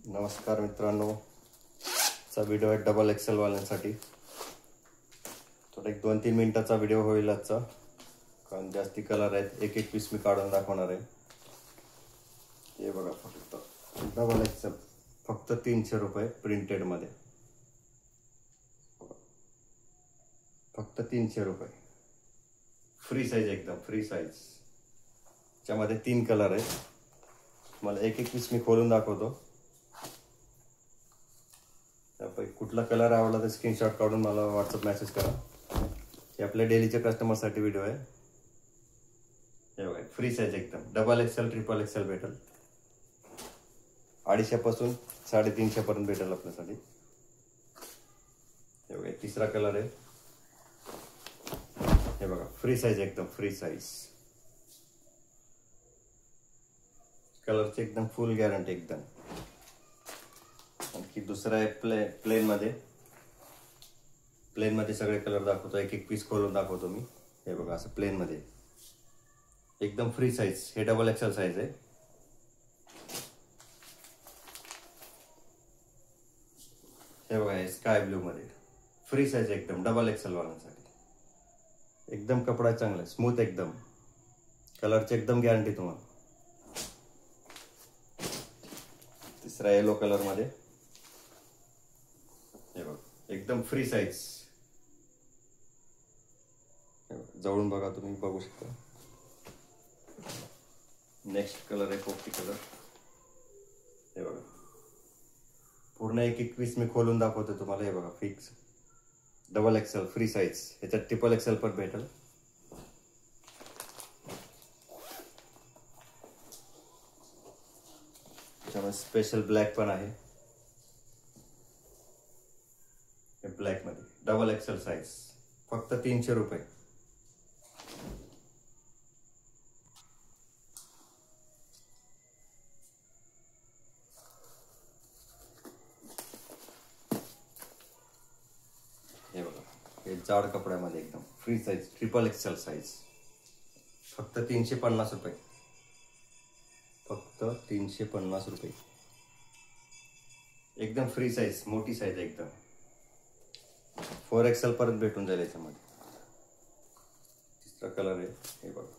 नमस्कार मित्रांनो, चा व्हिडिओ आहे डबल एक्सेल वाल्यांसाठी। थोडा 1-2-3 मिनिटाचा व्हिडिओ होईल आजचा, कारण जास्ती कलर आहेत। एक एक पीस मी काढून दाखवणार आहे। हे बघा, फक्त डबल एक्सेल फक्त 300 रुपये प्रिंटेड मध्ये, फक्त 300 रुपये। फ्री साइज, एकदम फ्री साइज। त्यामध्ये 3 कलर आहेत। मला एक एक पीस मी खोलून दाखवतो। त्यापैकी कुठला कलर आवडला तर स्क्रीनशॉट काढून मला व्हॉट्सअप मेसेज करा। हे आपल्या डेलीच्या कस्टमरसाठी व्हिडिओ आहे। हे बघा, फ्री साइज एकदम डबल एक्सेल ट्रिपल एक्सेल भेटेल। 250 पासून 350 पर्यंत भेटेल आपल्यासाठी। हे बघा, तिसरा कलर आहे। हे बघा, फ्री साइज एकदम फ्री साइज। कलरची एकदम फुल गॅरंटी एकदम। आणखी दुसरा आहे प्लेन मध्ये सगळे कलर दाखवतो। एक एक पीस खोलून दाखवतो मी। हे बघा, असं प्लेन मध्ये एकदम फ्री साइज। हे डबल एक्सेल साइज आहे। हे बघा, हे स्काय ब्लू मध्ये फ्री साइज एकदम डबल एक्सेल वाल्यांसाठी। एकदम कपडा चांगला आहे, स्मूथ एकदम। कलरची एकदम गॅरंटी तुम्हाला। तिसरा येलो कलर मध्ये, हे बघा, एकदम फ्री साइज। जवळून बघा, तुम्ही बघू शकता। नेक्स्ट कलर आहे पोपटी कलर। हे बघा, पूर्ण एक एक पीस मी खोलून दाखवतो तुम्हाला। हे बघा, fix double XL free size. ह्याच्यात ट्रिपल एक्सेल पण भेटेल। त्याच्यामध्ये स्पेशल ब्लॅक पण आहे। हे ब्लॅक मध्ये डबल एक्सेल साइज, फक्त 300 रुपये। हे बघा, हे जाड कपड्यामध्ये एकदम free size triple XL size, फक्त 350 रुपये। फक्त 350 रुपये। एकदम फ्री साइज, मोठी साइज एकदम। 4 एक्सेल पर्यंत भेटून जाईल याच्यामध्ये। तिसरा कलर आहे, हे बघा,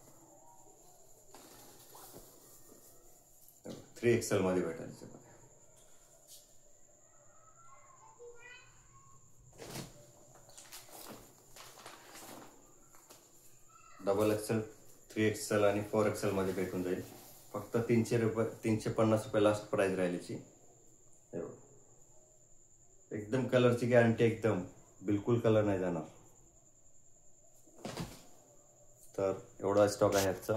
3 एक्सेल मध्ये भेटेल याच्यामध्ये। डबल एक्सेल, 3 एक्सेल आणि 4 एक्सेल मध्ये भेटून जाईल। फक्त 300 रुपये, 350 रुपये लास्ट प्राइस राहिलीची। हे बघा, एकदम कलरची गॅरंटी एकदम, बिलकुल कलर नाही जाणार। तर एवढा स्टॉक आहे आजचा।